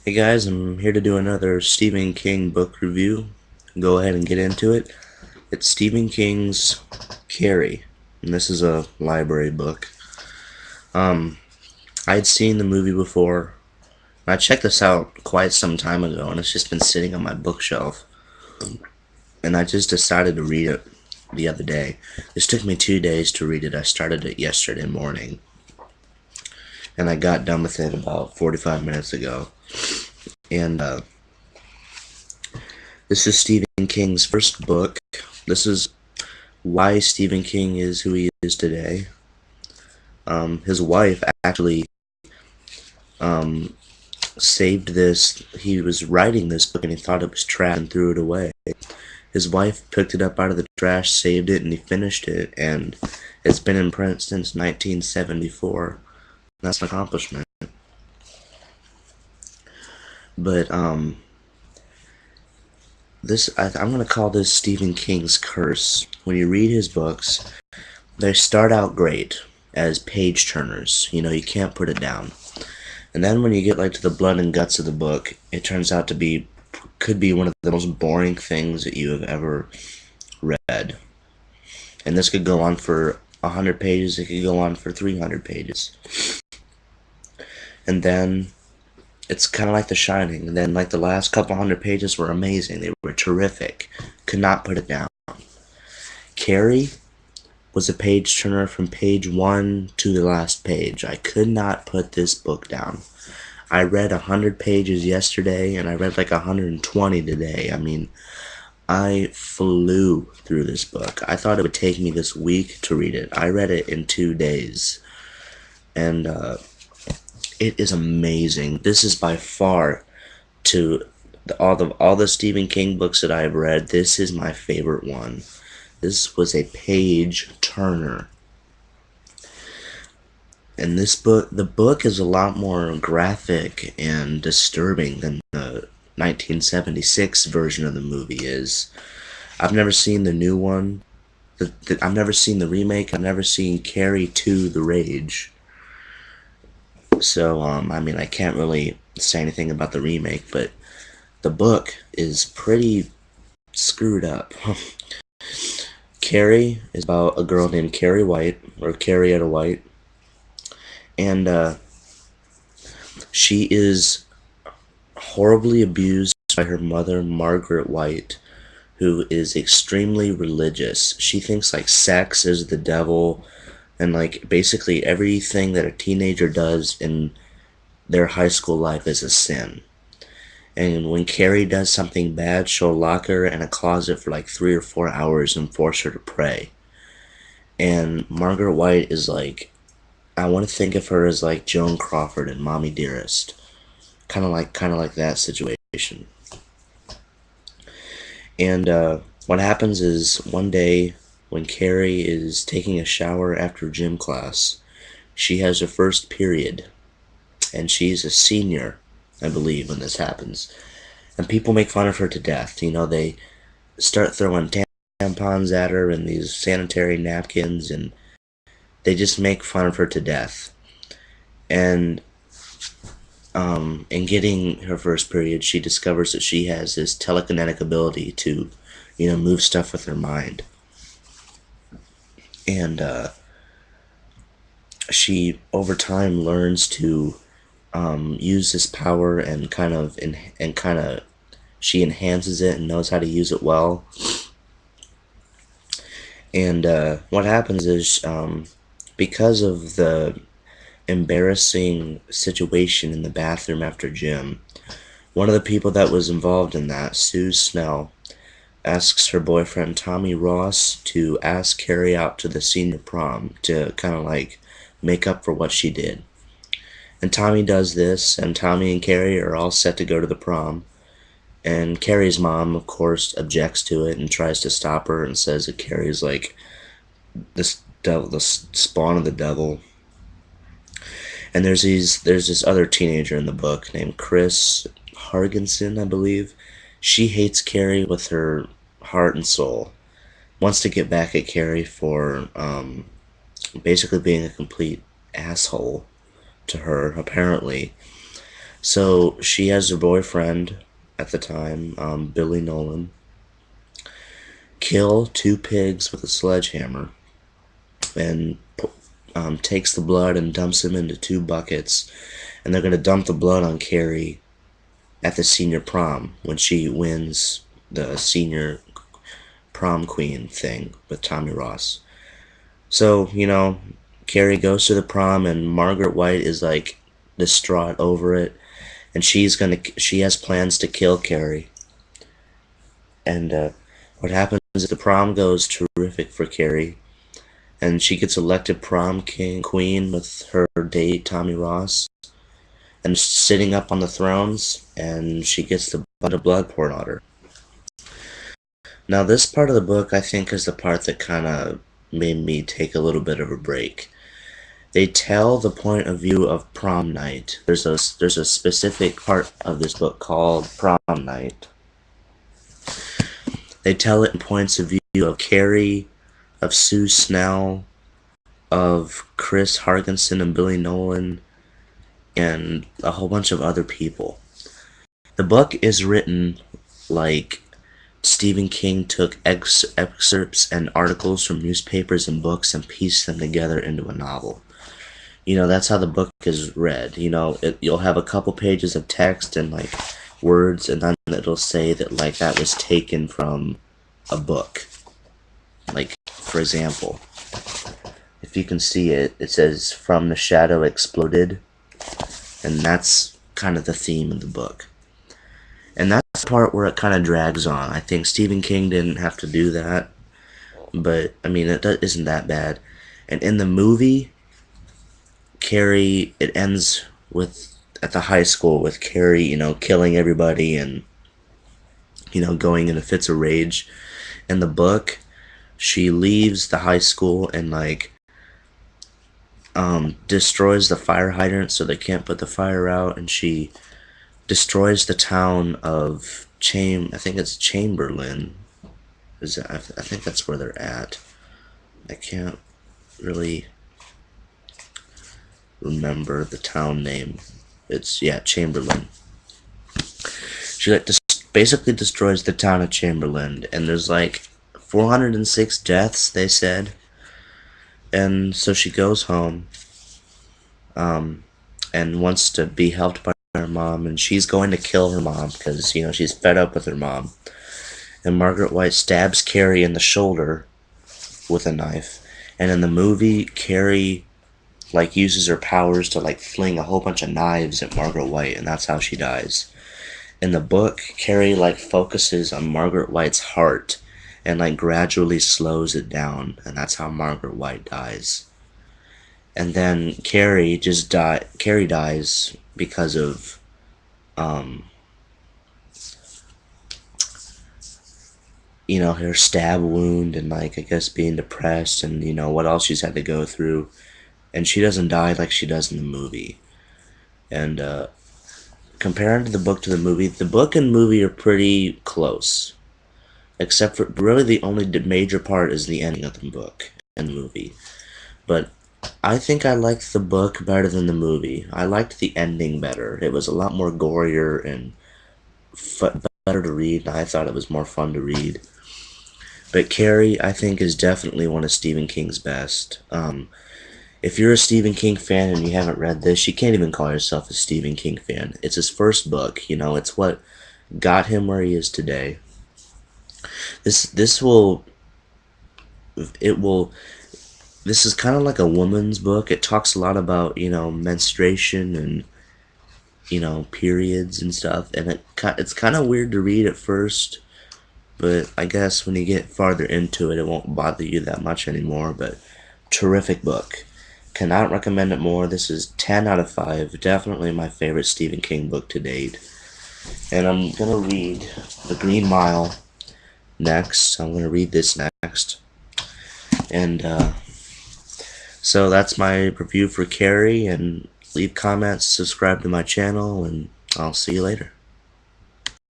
Hey guys, I'm here to do another Stephen King book review. Go ahead and get into it. It's Stephen King's Carrie, and this is a library book. I'd seen the movie before. I checked this out quite some time ago, and it's just been sitting on my bookshelf. And I just decided to read it the other day. This took me 2 days to read it. I started it yesterday morning, and I got done with it about 45 minutes ago. And this is Stephen King's first book. This is why Stephen King is who he is today. His wife actually um, saved this. He was writing this book and he thought it was trash and threw it away. His wife picked it up out of the trash, saved it, and he finished it. And it's been in print since 1974. That's an accomplishment. But I'm gonna call this Stephen King's curse. When you read his books, they start out great as page turners. You know, you can't put it down. And then when you get like to the blood and guts of the book, it turns out to be could be one of the most boring things that you have ever read. And this could go on for 100 pages, it could go on for 300 pages. And then it's kind of like The Shining. And then like the last couple hundred pages were amazing. They were terrific. Could not put it down. Carrie was a page turner from page 1 to the last page. I could not put this book down. I read 100 pages yesterday, and I read like 120 today. I mean, I flew through this book. I thought it would take me this week to read it. I read it in 2 days, and it is amazing. This is by far, to all the Stephen King books that I've read, this is my favorite one. This was a page turner. And the book is a lot more graphic and disturbing than the 1976 version of the movie is. I've never seen the new one. I've never seen the remake. I've never seen Carrie 2: The Rage. So, I mean, I can't really say anything about the remake, but the book is pretty screwed up. Carrie is about a girl named Carrie White, or Carrietta White, and she is horribly abused by her mother, Margaret White, who is extremely religious. She thinks like sex is the devil, and like basically everything that a teenager does in their high school life is a sin. And when Carrie does something bad, she'll lock her in a closet for like 3 or 4 hours and force her to pray. And Margaret White is like, I want to think of her as like Joan Crawford and Mommy Dearest, kind of like that situation. And what happens is one day when Carrie is taking a shower after gym class, she has her first period, and she's a senior, I believe, when this happens. And people make fun of her to death. You know, they start throwing tampons at her and these sanitary napkins, and they just make fun of her to death. And in getting her first period, she discovers that she has this telekinetic ability to, you know, move stuff with her mind. And she, over time, learns to use this power and she enhances it and knows how to use it well. And what happens is, because of the embarrassing situation in the bathroom after gym, one of the people that was involved in that, Sue Snell, asks her boyfriend Tommy Ross to ask Carrie out to the senior prom to kind of like make up for what she did. And Tommy does this, and Tommy and Carrie are all set to go to the prom. And Carrie's mom, of course, objects to it and tries to stop her and says that Carrie's like this devil, the spawn of the devil. And there's this other teenager in the book named Chris Hargensen, I believe. She hates Carrie with her heart and soul. Wants to get back at Carrie for basically being a complete asshole to her, apparently. So she has her boyfriend at the time, Billy Nolan, kill 2 pigs with a sledgehammer, and takes the blood and dumps them into 2 buckets, and they're going to dump the blood on Carrie at the senior prom when she wins the senior prom queen thing with Tommy Ross. So, Carrie goes to the prom and Margaret White is like distraught over it, and she has plans to kill Carrie. And what happens is the prom goes terrific for Carrie, and she gets elected prom queen with her date Tommy Ross, and sitting up on the thrones, and she gets the butt of blood poured on her. Now this part of the book I think is the part that kind of made me take a little bit of a break. They tell the point of view of prom night. There's a specific part of this book called Prom Night. They tell it in points of view of Carrie, of Sue Snell, of Chris Hargensen and Billy Nolan, and a whole bunch of other people. The book is written like Stephen King took excerpts and articles from newspapers and books and pieced them together into a novel. That's how the book is read. You'll have a couple pages of text and like words, and then it'll say that like that was taken from a book. Like, for example, if you can see it, it says "From the Shadow Exploded," and that's kind of the theme of the book. And that's the part where it kind of drags on. I think Stephen King didn't have to do that, but I mean, it isn't that bad. And in the movie, Carrie, it ends with at the high school with Carrie, killing everybody and going into fits of rage. In the book, she leaves the high school and like destroys the fire hydrant so they can't put the fire out, and she destroys the town of I think it's Chamberlain. I think that's where they're at. I can't really remember the town name. It's Chamberlain. She basically destroys the town of Chamberlain, and there's like 406 deaths, they said. And so she goes home, and wants to be helped by her mom, and she's going to kill her mom because she's fed up with her mom. And Margaret White stabs Carrie in the shoulder with a knife. And in the movie, Carrie like uses her powers to like fling a whole bunch of knives at Margaret White, and that's how she dies. In the book, Carrie like focuses on Margaret White's heart and like gradually slows it down, and that's how Margaret White dies. And then Carrie dies because of her stab wound, and like I guess being depressed, and what else she's had to go through. And she doesn't die like she does in the movie. And comparing the book to the book and movie are pretty close, except for really the only major part is the ending of the book and the movie. But I think I liked the book better than the movie. I liked the ending better. It was a lot more gorier and better to read, and I thought it was more fun to read. But Carrie, I think, is definitely one of Stephen King's best. If you're a Stephen King fan and you haven't read this, you can't even call yourself a Stephen King fan. It's his first book, it's what got him where he is today. This is kind of like a woman's book. It talks a lot about, menstruation and, periods and stuff, and it's kind of weird to read at first, but I guess when you get farther into it, it won't bother you that much anymore. But terrific book. Cannot recommend it more. This is 10 out of 5. Definitely my favorite Stephen King book to date. And I'm going to read The Green Mile next. I'm going to read this next. And so that's my review for Carrie. And leave comments, subscribe to my channel, and I'll see you later.